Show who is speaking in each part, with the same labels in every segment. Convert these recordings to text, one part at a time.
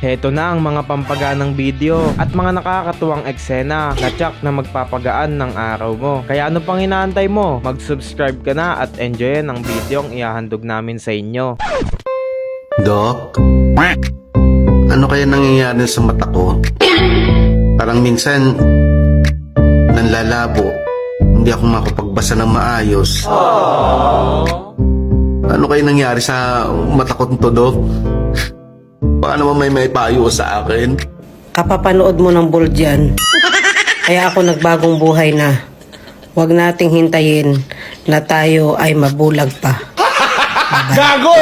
Speaker 1: Heto na ang mga pampaganang video at mga nakakatuwang eksena na tsak na magpapagaan ng araw mo. Kaya ano pang inaantay mo? Mag-subscribe ka na at enjoyin ang video ang ihahandog namin sa inyo.
Speaker 2: Dok, ano kaya nangyayari sa mata ko? Parang minsan nanlalabo, hindi ako makapagbasa ng maayos. Ano kaya nangyari sa mata ko nito, Dok? Baka naman may payo sa akin.
Speaker 3: Kapapanood mo ng bull dyan. Kaya ako nagbagong buhay na. Huwag nating hintayin na tayo ay mabulag pa.
Speaker 1: Gago!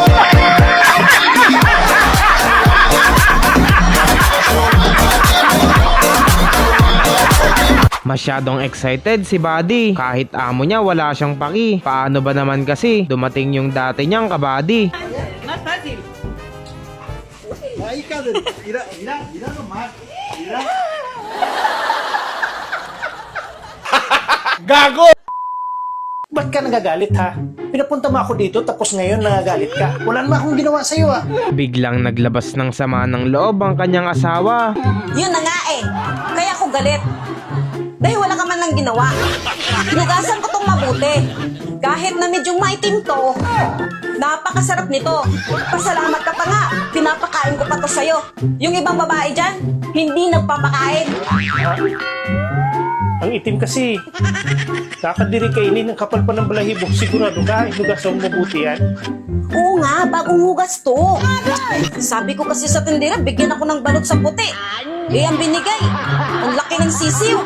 Speaker 1: Masyadong excited si Buddy. Kahit amo niya wala siyang paki. Paano ba naman kasi dumating yung dati niyang kabady?
Speaker 4: Gago! Ba't ka nagagalit ha? Pinapunta mo ako dito tapos ngayon nagagalit ka. Wala naman akong ginawa sa'yo ah.
Speaker 1: Biglang naglabas ng sama ng loob ang kanyang asawa.
Speaker 5: Yun na nga eh. Kaya ako galit. Dahil wala ka man lang ginawa. Hinugasan ko tong mabuti. Kahit na medyo maitim to, napakasarap nito. Pasalamat ka pa nga. Pinapakain ko pa to sa'yo. Yung ibang babae dyan, hindi nagpapakain.
Speaker 4: Ang itim kasi. Kakadiri kainin ng kapal pa ng balahibo. Sigurado ka, hinugasan mo mabuti yan.
Speaker 5: Oo nga, bagong hugas to. Sabi ko kasi sa tindera, bigyan ako ng balot sa puti. Eh, ang binigay. Ang laki ng sisiw.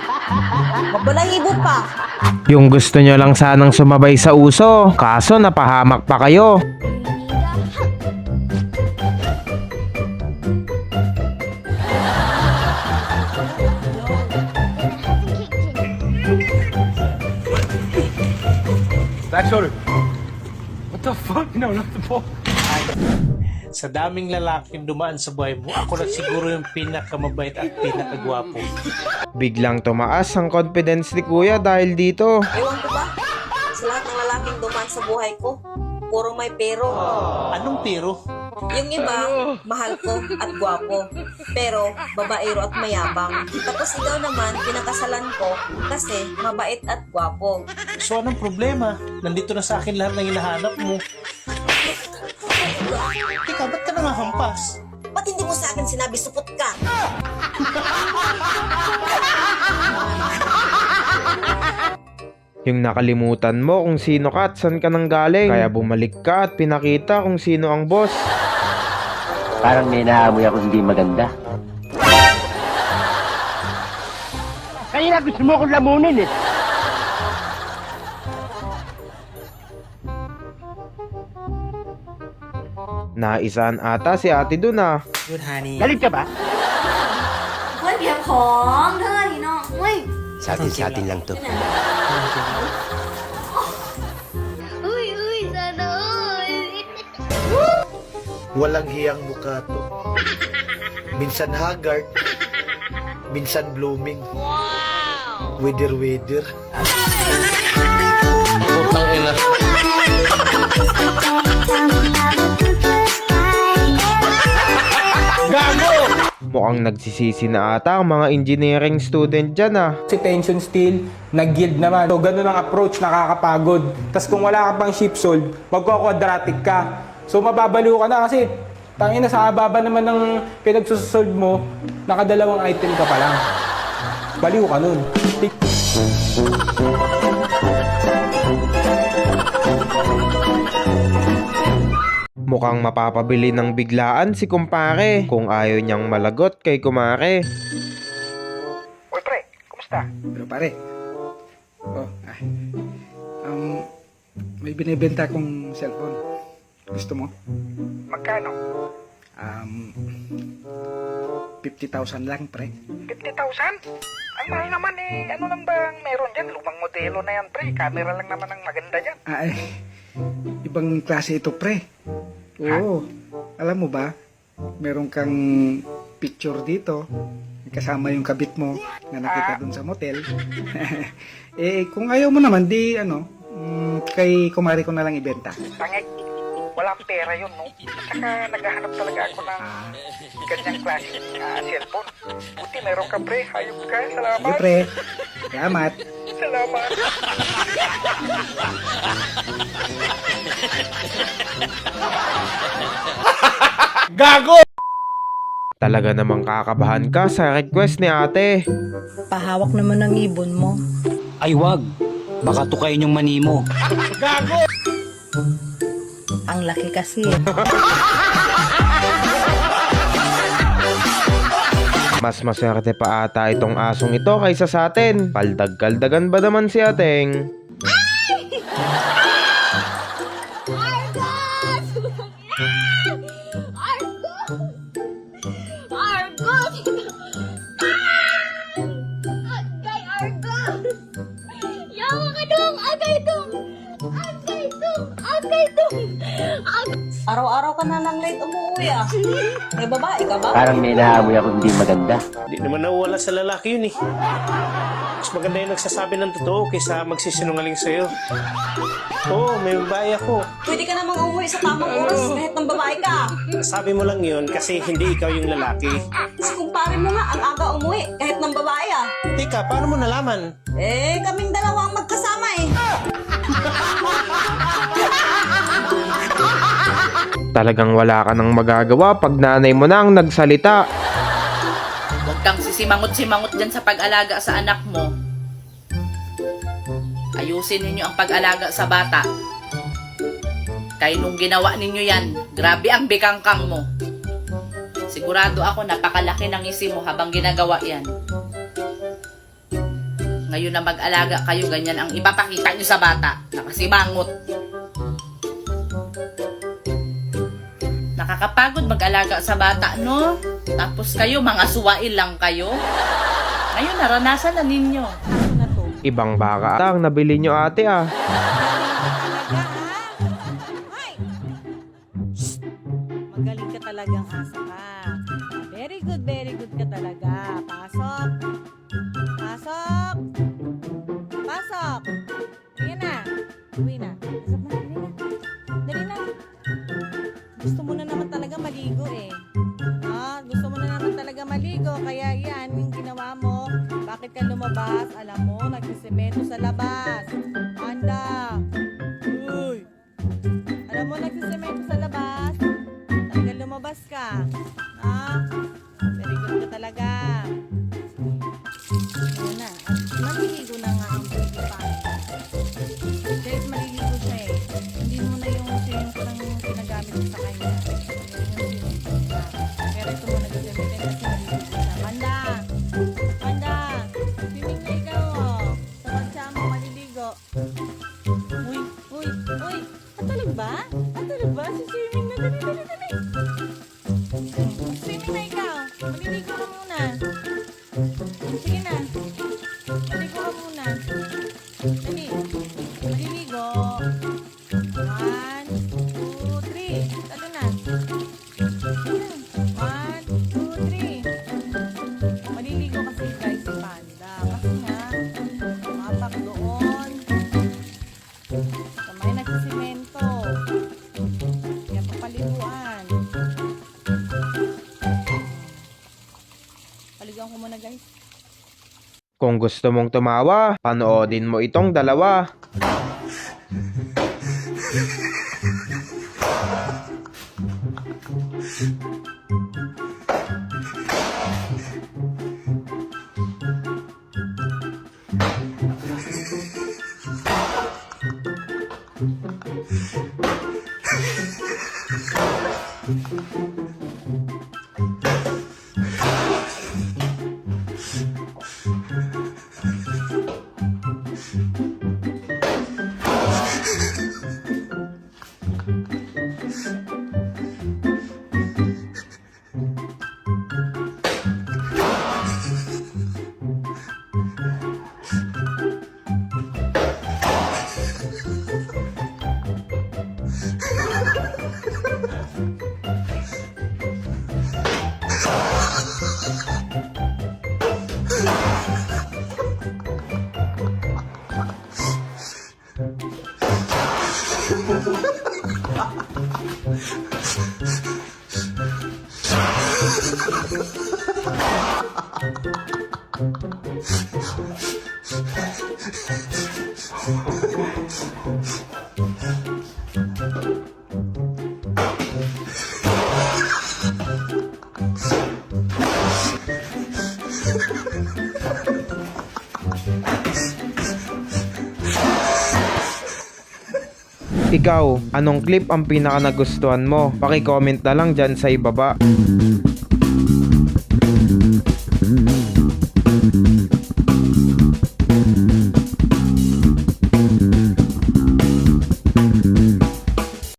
Speaker 5: Mabalahibo pa.
Speaker 1: Yung gusto nyo lang sanang sumabay sa uso, kaso napahamak pa kayo.
Speaker 4: Sa daming lalaking dumaan sa buhay mo, ako na siguro yung pinakamabait at pinakagwapo.
Speaker 1: Biglang tumaas ang confidence ni Kuya dahil dito.
Speaker 5: Ewan ko ba? Sa lahat ng lalaking dumaan sa buhay ko, puro may pero.
Speaker 4: Anong pero?
Speaker 5: Yung iba, mahal ko at gwapo. Pero, babaero at mayabang. Tapos ikaw naman, pinakasalan ko kasi mabait at gwapo.
Speaker 4: So anong problema? Nandito na sa akin lahat ng hinahanap mo. Teka, ba't ka nangahampas?
Speaker 5: Ba't hindi mo sa akin sinabi supot ka?
Speaker 1: Yung nakalimutan mo kung sino ka at saan ka nang galing. Kaya bumalik ka at pinakita kung sino ang boss.
Speaker 6: Parang may naamoy ako hindi maganda. Kanina gusto mo akong lamunin eh.
Speaker 1: Naisaan ata si ate dun ah.
Speaker 6: Galit ka ba?
Speaker 7: เฮ้ยเพียงของเธอนี่เนาะเฮ้ย
Speaker 6: Sa atin lang to.
Speaker 7: Uy, uy, sana uy.
Speaker 8: Walang hiyang mukha to. Minsan haggard, minsan blooming. Wither.
Speaker 4: Putang ina.
Speaker 1: Mukhang nagsisisi na ata ang mga engineering student dyan ah.
Speaker 9: Si tension steel, nag-yield naman. So, ganun ang approach, nakakapagod. Tapos kung wala ka pang ship solve, magko-quadratic ka. So, mababaliw ka na kasi tangina sa baba naman ng pinagsusolve mo, nakadalawang item ka pa lang. Baliw ka nun.
Speaker 1: Mukhang mapapabili ng biglaan si kumpare kung ayaw niyang malagot kay kumare.
Speaker 10: Uy pre, kumusta?
Speaker 9: Pero pare, may binibenta akong cellphone. Gusto mo?
Speaker 10: Magkano?
Speaker 9: 50,000 lang, pre.
Speaker 10: 50,000? Ang mahal naman eh. Ano lang bang meron dyan? Lumang modelo na yan pre. Camera lang naman ang maganda dyan.
Speaker 9: Ibang klase ito, pre. Oo. Alam mo ba, meron kang picture dito, kasama yung kabit mo na nakita dun sa motel. Kung ayaw mo naman, kay kumari ko na lang ibenta.
Speaker 10: Tangik, walang pera yun, no? Saka naghahanap talaga ako ng ganyang klase cellphone. Buti meron ka pre, hayop ka. Salamat.
Speaker 9: Sige pre. Salamat.
Speaker 10: Salamat.
Speaker 1: Talaga namang kakabahan ka sa request ni ate.
Speaker 3: Pahawak naman ng ibon mo.
Speaker 6: Ay wag, baka tukayin yung mani mo.
Speaker 3: Ang laki kasi.
Speaker 1: Mas maswerte pa ata itong asong ito kaysa sa atin. Paldag-kaldagan ba naman si ateng?
Speaker 5: Araw-araw ka na lang late umuwi ah. May babae ka ba?
Speaker 6: Parang may naamoy ako hindi maganda.
Speaker 4: Di naman nawawala sa lalaki yun eh. Mas maganda yung nagsasabi ng totoo kaysa magsisinungaling sa'yo. Oo, may babae ako.
Speaker 5: Pwede ka namang umuwi sa tamang oras kahit ng babae ka.
Speaker 4: Sabi mo lang yun kasi hindi ikaw yung lalaki.
Speaker 5: Si kumpare mo nga ang aga umuwi kahit ng babae ah.
Speaker 4: Tika, paano mo nalaman?
Speaker 5: Eh, kaming dalawa ang magkasama eh.
Speaker 1: Talagang wala ka nang magagawa pag nanay mo na ang nagsalita.
Speaker 11: Huwag kang sisimangot-simangot dyan sa pag-alaga sa anak mo. Ayusin ninyo ang pag-alaga sa bata. Kaya nung ginawa ninyo yan, grabe ang bikangkang mo. Sigurado ako napakalaki ng isi mo habang ginagawa yan. Ngayon na mag-alaga kayo, ganyan ang ipapakita nyo sa bata. Nakasimangot. Nakakapagod mag-alaga sa bata, no? Tapos kayo, mga suwail lang kayo. Ngayon, naranasan na ninyo.
Speaker 1: Ibang baka ata ang nabili nyo ate ah.
Speaker 3: Magaling ka talagang asa ka. Very good ka talaga. Pasok. Pasok. Pasok. Ayan na. Uwi na. Pasok na. Dali na. Gusto mo na naman talaga maligo eh. Gusto mo na naman talaga maligo. Kaya yan, yung ginawa mo. Bakit ka lumabas? Alam mo, nagsisemento sa labas. Anda. Uy. Alam mo, nagsisemento sa labas. Talaga lumabas ka. Very good ka talaga. Ano na. Maliligo na nga ang baby pa. Kahit maliligo siya eh. Hindi mo na yung swimming pool ang ginagamit mo sa kanya. Pero ito mo nag-swimming kasi maliligo siya. Manda! Manda! Swimming na ikaw oh. Sa bansa mo maliligo. Uy! Uy! Uy! Patulog ba? Patulog ba? Si swimming na. Dali! Dali! Dali! Swimming na ikaw. Maliligo ka muna. Sige na. Maliligo ka muna. Dali. Maliligo. 1, 2, 3. Talo na. 1, 2, 3. Maliligo kasi guys si Panda. Kasi nga, mapak doon. Kamay nagsisimento. Kaya papaliguan. Paliguan ko muna guys.
Speaker 1: Kung gusto mong tumawa, panoodin mo itong dalawa. Ikaw, anong clip ang pinaka nagustuhan mo? Paki-comment na lang dyan sa ibaba.